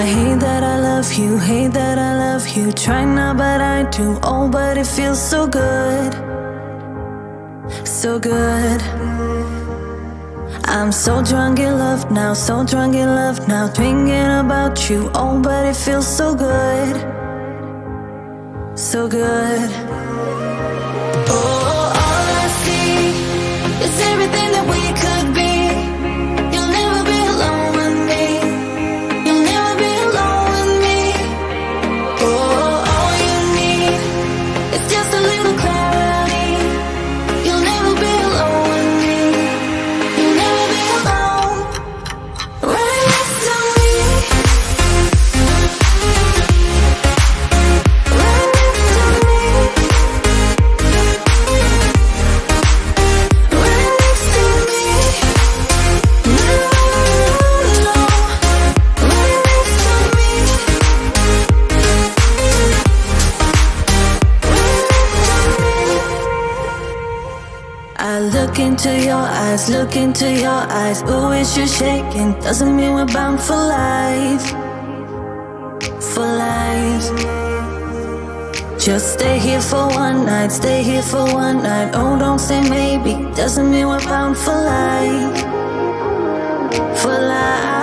hate that I love you, hate that I love you. Try not, but I do. Oh, but it feels so good, so good. I'm so drunk in love now, so drunk in love now. Thinking about you, oh, but it feels so good, so good. Oh, all I see is everything that we could be. You'll never be alone with me. You'll never be alone with me. Oh, all you need is just a little clarity. You'll never be alone with me. You'll never be alone. Right next to me. Right next to me. Right next to me. No, no, no. Right next to me. I look into your eyes, look into your eyes. Ooh, it's you shaking. Doesn't mean we're bound for life, for life. Just stay here for one night, stay here for one night. Oh, don't say maybe. Doesn't mean we're bound for life, for life.